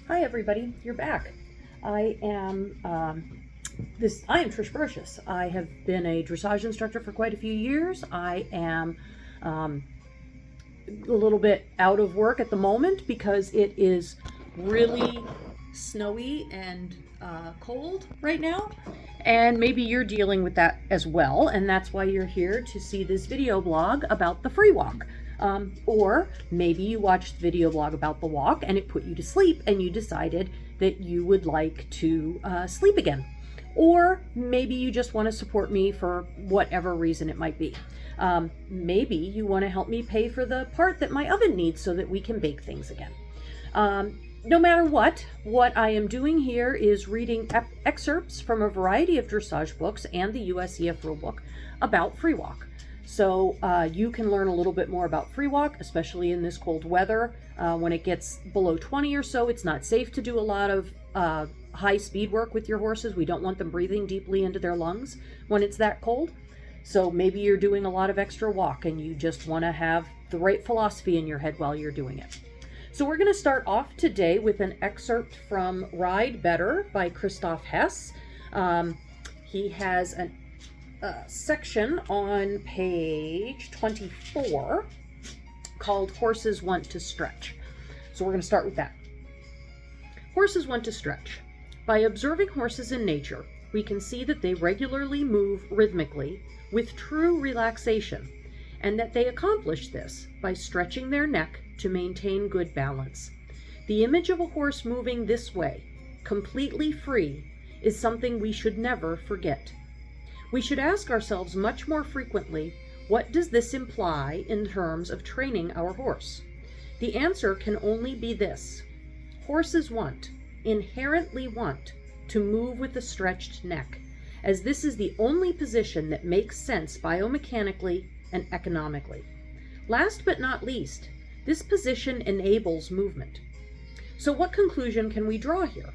Hi everybody, you're back. I am Trish. I have been a dressage instructor for quite a few years. I am a little bit out of work at the moment because it is really snowy and cold right now. And maybe you're dealing with that as well, and that's why you're here to see this video blog about the free walk. Or maybe you watched the video blog about the walk and it put you to sleep and you decided that you would like to sleep again. Or maybe you just want to support me for whatever reason it might be. Maybe you want to help me pay for the part that my oven needs so that we can bake things again. No matter what I am doing here is reading excerpts from a variety of dressage books and the USEF rulebook about free walk. So you can learn a little bit more about free walk, especially in this cold weather. When it gets below 20 or so, it's not safe to do a lot of high speed work with your horses. We don't want them breathing deeply into their lungs when it's that cold. So maybe you're doing a lot of extra walk and you just want to have the right philosophy in your head while you're doing it. So we're going to start off today with an excerpt from Ride Better by Christoph Hess. He has a section on page 24 called Horses Want to Stretch. So we're going to start with that. Horses want to stretch. By observing horses in nature, we can see that they regularly move rhythmically with true relaxation, and that they accomplish this by stretching their neck to maintain good balance. The image of a horse moving this way, completely free, is something we should never forget. We should ask ourselves much more frequently, what does this imply in terms of training our horse? The answer can only be this. Horses inherently want, to move with a stretched neck, as this is the only position that makes sense biomechanically and economically. Last but not least, this position enables movement. So what conclusion can we draw here?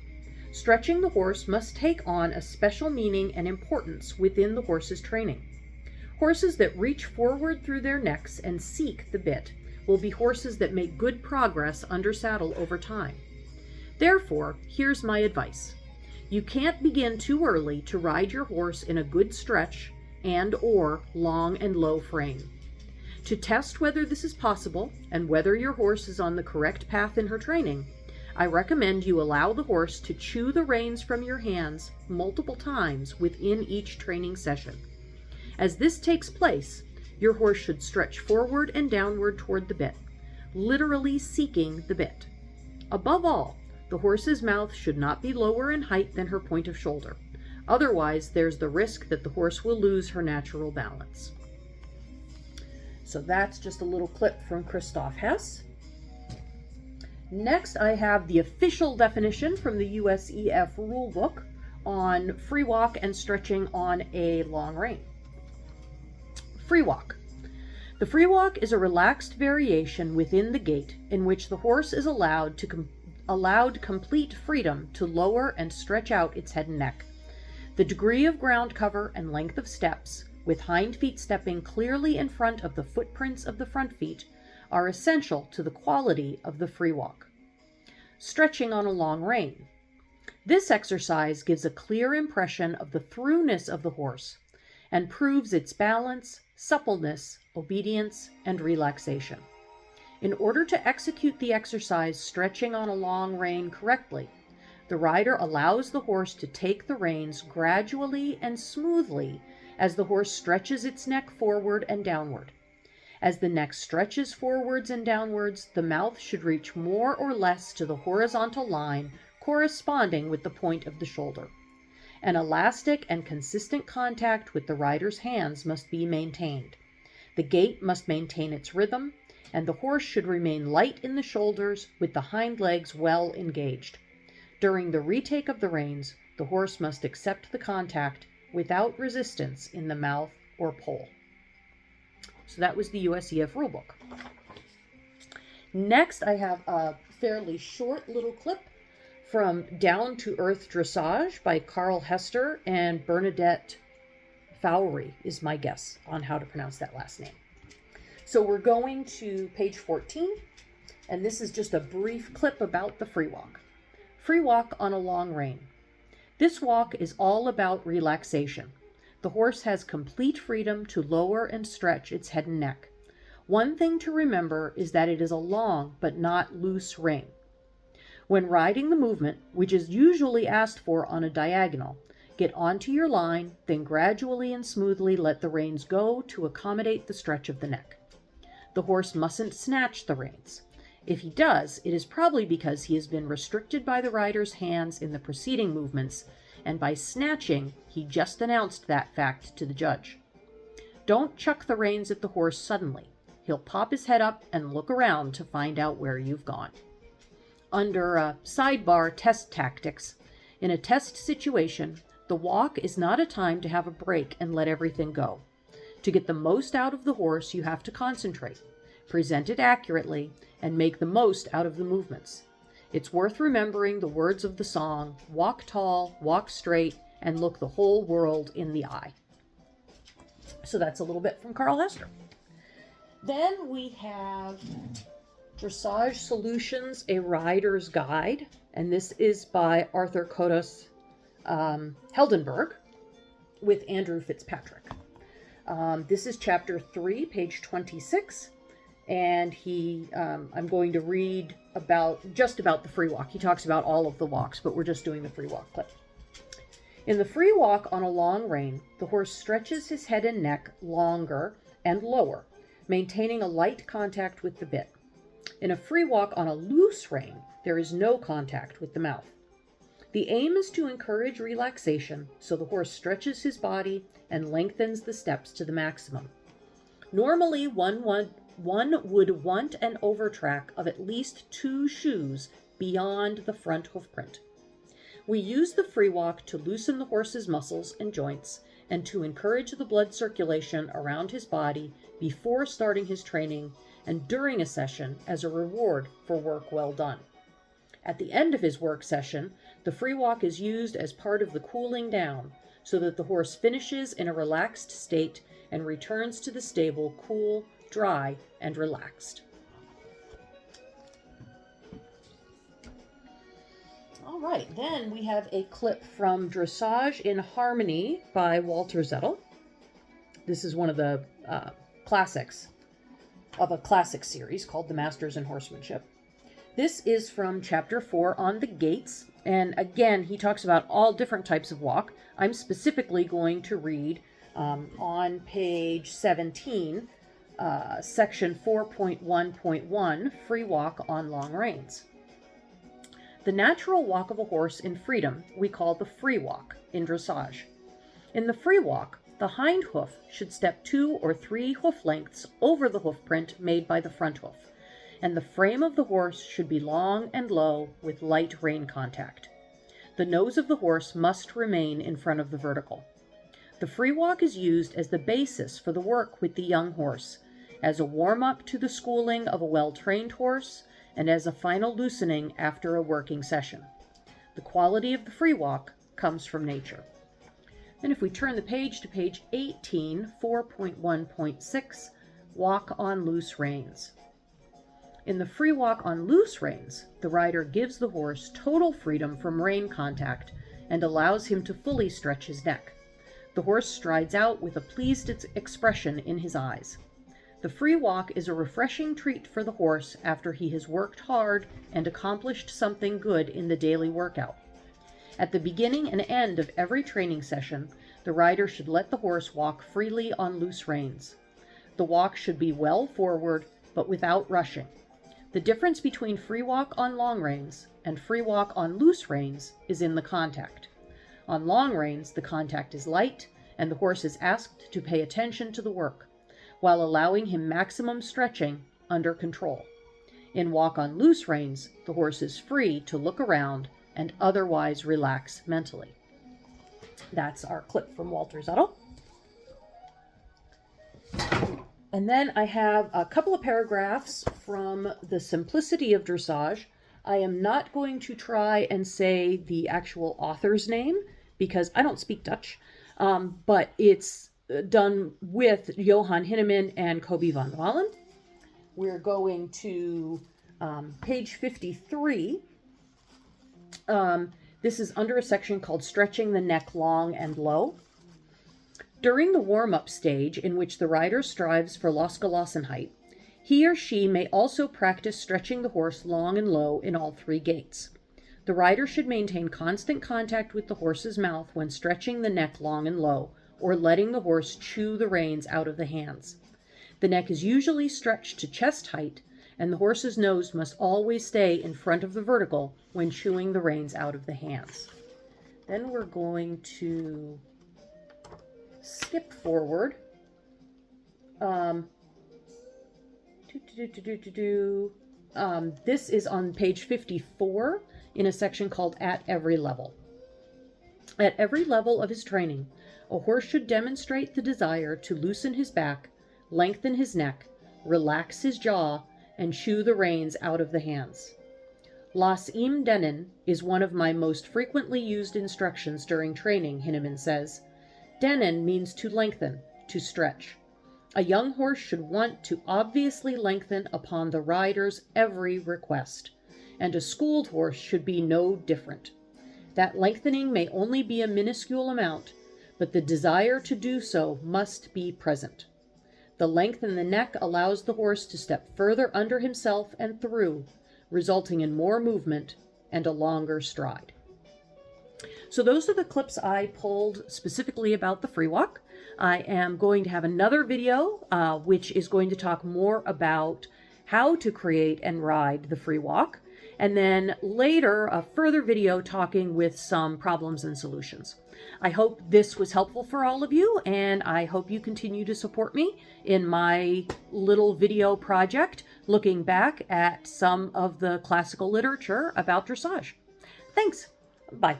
Stretching the horse must take on a special meaning and importance within the horse's training. Horses that reach forward through their necks and seek the bit will be horses that make good progress under saddle over time. Therefore, here's my advice. You can't begin too early to ride your horse in a good stretch and/or long and low frame. To test whether this is possible and whether your horse is on the correct path in her training, I recommend you allow the horse to chew the reins from your hands multiple times within each training session. As this takes place, your horse should stretch forward and downward toward the bit, literally seeking the bit. Above all, the horse's mouth should not be lower in height than her point of shoulder. Otherwise, there's the risk that the horse will lose her natural balance. So that's just a little clip from Christoph Hess. Next, I have the official definition from the USEF rulebook on free walk and stretching on a long rein. Free walk. The free walk is a relaxed variation within the gait in which the horse is allowed complete freedom to lower and stretch out its head and neck. The degree of ground cover and length of steps, with hind feet stepping clearly in front of the footprints of the front feet, are essential to the quality of the free walk. Stretching on a long rein. This exercise gives a clear impression of the throughness of the horse and proves its balance, suppleness, obedience, and relaxation. In order to execute the exercise stretching on a long rein correctly, the rider allows the horse to take the reins gradually and smoothly as the horse stretches its neck forward and downward. As the neck stretches forwards and downwards, the mouth should reach more or less to the horizontal line corresponding with the point of the shoulder. An elastic and consistent contact with the rider's hands must be maintained. The gait must maintain its rhythm, and the horse should remain light in the shoulders with the hind legs well engaged. During the retake of the reins, the horse must accept the contact without resistance in the mouth or poll. So that was the USEF rulebook. Next, I have a fairly short little clip from Down to Earth Dressage by Carl Hester and Bernadette Fowry is my guess on how to pronounce that last name. So we're going to page 14, and this is just a brief clip about the free walk. Free walk on a long rein. This walk is all about relaxation. The horse has complete freedom to lower and stretch its head and neck. One thing to remember is that it is a long but not loose rein. When riding the movement, which is usually asked for on a diagonal, get onto your line, then gradually and smoothly let the reins go to accommodate the stretch of the neck. The horse mustn't snatch the reins. If he does, it is probably because he has been restricted by the rider's hands in the preceding movements, and by snatching, he just announced that fact to the judge. Don't chuck the reins at the horse suddenly. He'll pop his head up and look around to find out where you've gone. Under sidebar test tactics, in a test situation, the walk is not a time to have a break and let everything go. To get the most out of the horse, you have to concentrate, present it accurately, and make the most out of the movements. It's worth remembering the words of the song, walk tall, walk straight, and look the whole world in the eye. So that's a little bit from Carl Hester. Then we have Dressage Solutions, A Rider's Guide, and this is by Arthur Kodos Heldenberg with Andrew Fitzpatrick. This is chapter 3, page 26, and I'm going to read just about the free walk. He talks about all of the walks, but we're just doing the free walk clip. In the free walk on a long rein, the horse stretches his head and neck longer and lower, maintaining a light contact with the bit. In a free walk on a loose rein, there is no contact with the mouth. The aim is to encourage relaxation so the horse stretches his body and lengthens the steps to the maximum. Normally, one would want an overtrack of at least 2 shoes beyond the front hoof print. We use the free walk to loosen the horse's muscles and joints and to encourage the blood circulation around his body before starting his training and during a session as a reward for work well done. At the end of his work session, the free walk is used as part of the cooling down so that the horse finishes in a relaxed state and returns to the stable cool, dry, and relaxed. All right, then we have a clip from Dressage in Harmony by Walter Zettel. This is one of the classics of a classic series called The Masters in Horsemanship. This is from chapter 4 on the gaits, and again, he talks about all different types of walk. I'm specifically going to read on page 17, section 4.1.1, free walk on long reins. The natural walk of a horse in freedom we call the free walk in dressage. In the free walk, the hind hoof should step 2 or 3 hoof lengths over the hoof print made by the front hoof, and the frame of the horse should be long and low with light rein contact. The nose of the horse must remain in front of the vertical. The free walk is used as the basis for the work with the young horse, as a warm-up to the schooling of a well-trained horse, and as a final loosening after a working session. The quality of the free walk comes from nature. And if we turn the page to page 18, 4.1.6, walk on loose reins. In the free walk on loose reins, the rider gives the horse total freedom from rein contact and allows him to fully stretch his neck. The horse strides out with a pleased expression in his eyes. The free walk is a refreshing treat for the horse after he has worked hard and accomplished something good in the daily workout. At the beginning and end of every training session, the rider should let the horse walk freely on loose reins. The walk should be well forward, but without rushing. The difference between free walk on long reins and free walk on loose reins is in the contact. On long reins, the contact is light, and the horse is asked to pay attention to the work, while allowing him maximum stretching under control. In walk on loose reins, the horse is free to look around and otherwise relax mentally. That's our clip from Walter Zettel. And then I have a couple of paragraphs from The Simplicity of Dressage. I am not going to try and say the actual author's name because I don't speak Dutch, but it's done with Johan Hinneman and Kobe van Wallen. We're going to page 53, This is under a section called Stretching the Neck Long and Low. During the warm-up stage, in which the rider strives for Losgelassen he or she may also practice stretching the horse long and low in all 3 gaits. The rider should maintain constant contact with the horse's mouth when stretching the neck long and low, or letting the horse chew the reins out of the hands. The neck is usually stretched to chest height, and the horse's nose must always stay in front of the vertical when chewing the reins out of the hands. Then we're going to skip forward. This is on page 54 in a section called At Every Level. At every level of his training, a horse should demonstrate the desire to loosen his back, lengthen his neck, relax his jaw, and chew the reins out of the hands. Lass ihm dennen is one of my most frequently used instructions during training, Hinneman says. Dennen means to lengthen, to stretch. A young horse should want to obviously lengthen upon the rider's every request, and a schooled horse should be no different. That lengthening may only be a minuscule amount, but the desire to do so must be present. The length in the neck allows the horse to step further under himself and through, resulting in more movement and a longer stride. So those are the clips I pulled specifically about the free walk. I am going to have another video which is going to talk more about how to create and ride the free walk, and then later a further video talking with some problems and solutions. I hope this was helpful for all of you, and I hope you continue to support me in my little video project looking back at some of the classical literature about dressage. Thanks. Bye.